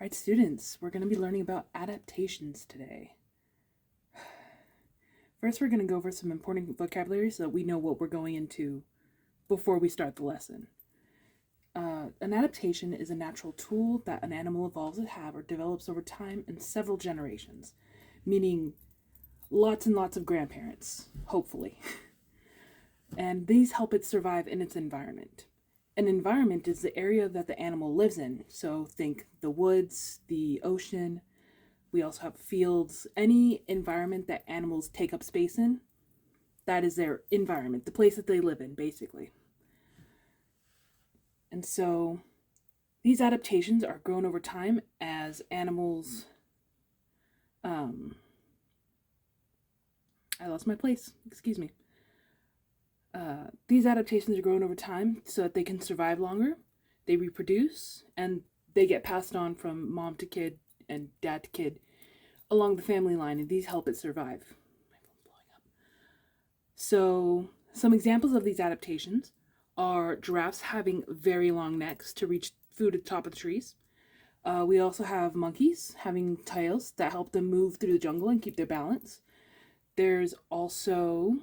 All right, students, we're going to be learning about adaptations today. First, we're going to go over some important vocabulary so that we know what we're going into before we start the lesson. An adaptation is a natural tool that an animal evolves to have or develops over time in several generations, meaning lots and lots of grandparents, hopefully. And these help it survive in its environment. An environment is the area that the animal lives in, so think the woods, the ocean. We also have fields. Any environment that animals take up space in, that is their environment, the place that they live in, basically. And so these adaptations are grown over time as animals. I lost my place. Excuse me. These adaptations are grown over time so that they can survive longer, they reproduce, and they get passed on from mom to kid and dad to kid along the family line, and these help it survive. My phone's blowing up. So, some examples of these adaptations are giraffes having very long necks to reach food at the top of the trees. We also have monkeys having tails that help them move through the jungle and keep their balance. There's also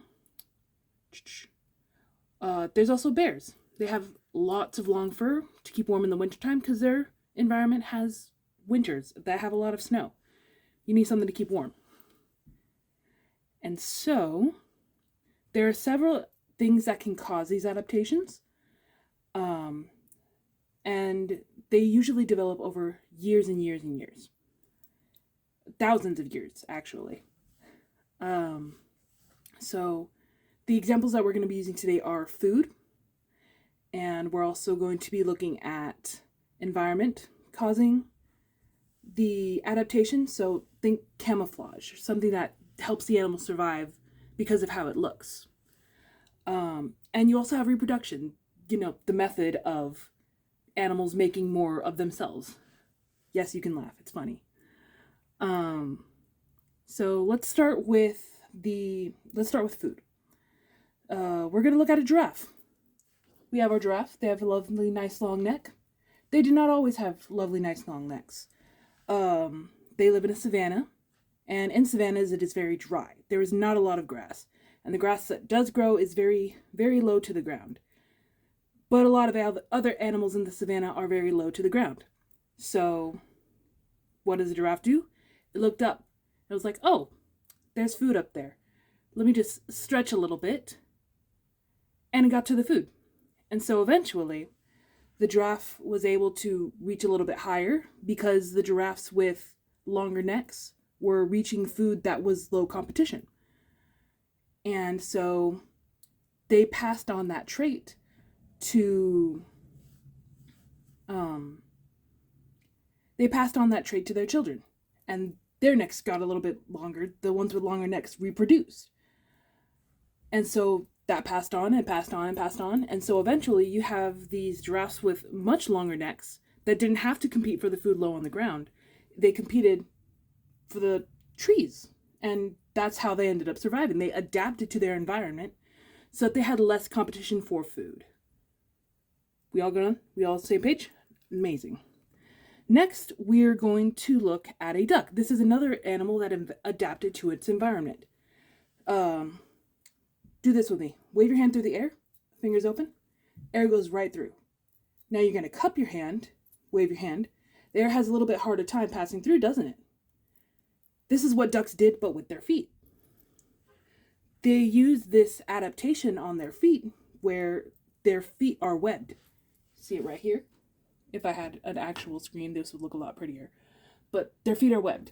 bears. They have lots of long fur to keep warm in the wintertime because their environment has winters that have a lot of snow. You need something to keep warm. And so, there are several things that can cause these adaptations. And they usually develop over years and years and years. Thousands of years, actually. So, the examples that we're going to be using today are food, and we're also going to be looking at environment causing the adaptation. So think camouflage, something that helps the animal survive because of how it looks. And you also have reproduction, the method of animals making more of themselves. Yes, you can laugh, it's funny. So let's start with food. We're going to look at a giraffe. We have our giraffe. They have a lovely, nice, long neck. They do not always have lovely, nice, long necks. They live in a savanna, and in savannas it is very dry. There is not a lot of grass, and the grass that does grow is very, very low to the ground. But a lot of other animals in the savanna are very low to the ground. So, what does a giraffe do? It looked up. It was like, oh, there's food up there. Let me just stretch a little bit. And it got to the food. And so eventually, the giraffe was able to reach a little bit higher because the giraffes with longer necks were reaching food that was low competition. And so they passed on that trait to their children. And their necks got a little bit longer. The ones with longer necks reproduced. And so that passed on and passed on and passed on. And so eventually you have these giraffes with much longer necks that didn't have to compete for the food low on the ground. They competed for the trees. And that's how they ended up surviving. They adapted to their environment so that they had less competition for food. We all good on? We all on the same page? Amazing. Next, we're going to look at a duck. This is another animal that adapted to its environment. Do this with me. Wave your hand through the air, fingers open. Air goes right through. Now you're going to cup your hand, wave your hand. The air has a little bit harder time passing through, doesn't it? This is what ducks did, but with their feet. They use this adaptation on their feet where their feet are webbed. See it right here? If I had an actual screen, this would look a lot prettier. But their feet are webbed.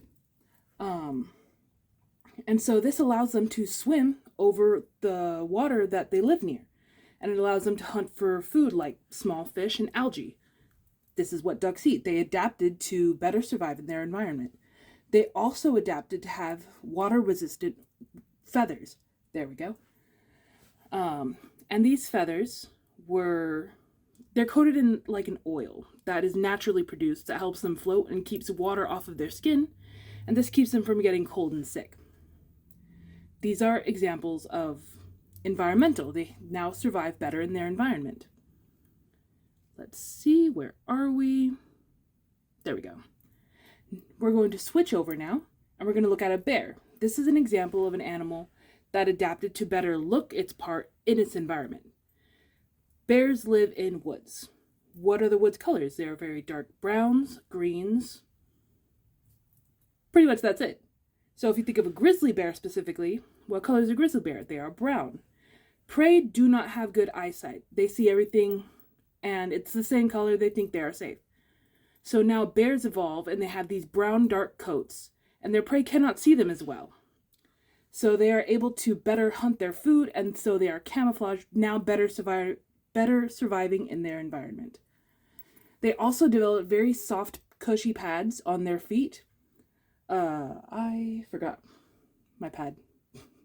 And so this allows them to swim over the water that they live near. And it allows them to hunt for food like small fish and algae. This is what ducks eat. They adapted to better survive in their environment. They also adapted to have water-resistant feathers. There we go. And these feathers they're coated in like an oil that is naturally produced that helps them float and keeps water off of their skin. And this keeps them from getting cold and sick. These are examples of environmental. They now survive better in their environment. Let's see, where are we? There we go. we're going to switch over now, and we're going to look at a bear. This is an example of an animal that adapted to better look its part in its environment. Bears live in woods. What are the woods colors? They are very dark browns, greens. Pretty much that's it. So if you think of a grizzly bear specifically, what color is a grizzly bear? They are brown. Prey do not have good eyesight. They see everything and it's the same color. They think they are safe. So now bears evolve and they have these brown dark coats and their prey cannot see them as well. So they are able to better hunt their food, and so they are camouflaged, now better surviving in their environment. They also develop very soft, cushy pads on their feet. I forgot my pad.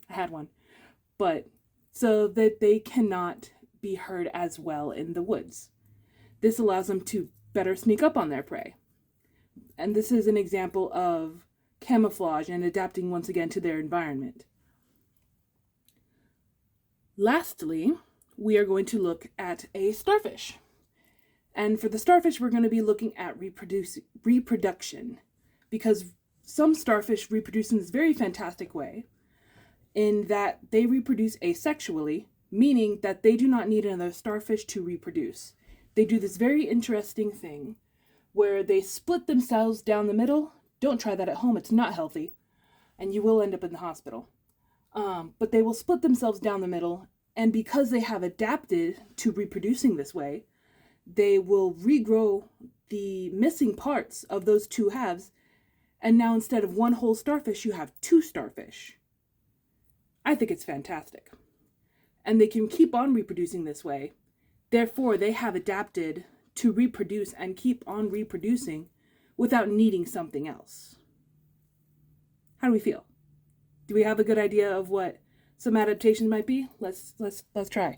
I had one. But so that they cannot be heard as well in the woods. This allows them to better sneak up on their prey. And this is an example of camouflage and adapting once again to their environment. Lastly, we are going to look at a starfish. And for the starfish, we're going to be looking at reproduction, because some starfish reproduce in this very fantastic way in that they reproduce asexually, meaning that they do not need another starfish to reproduce. They do this very interesting thing where they split themselves down the middle. Don't try that at home, it's not healthy, and you will end up in the hospital. But they will split themselves down the middle, and because they have adapted to reproducing this way, they will regrow the missing parts of those two halves, and now instead of one whole starfish, you have two starfish. I think it's fantastic. And they can keep on reproducing this way. Therefore, they have adapted to reproduce and keep on reproducing without needing something else. How do we feel? Do we have a good idea of what some adaptations might be? Let's try.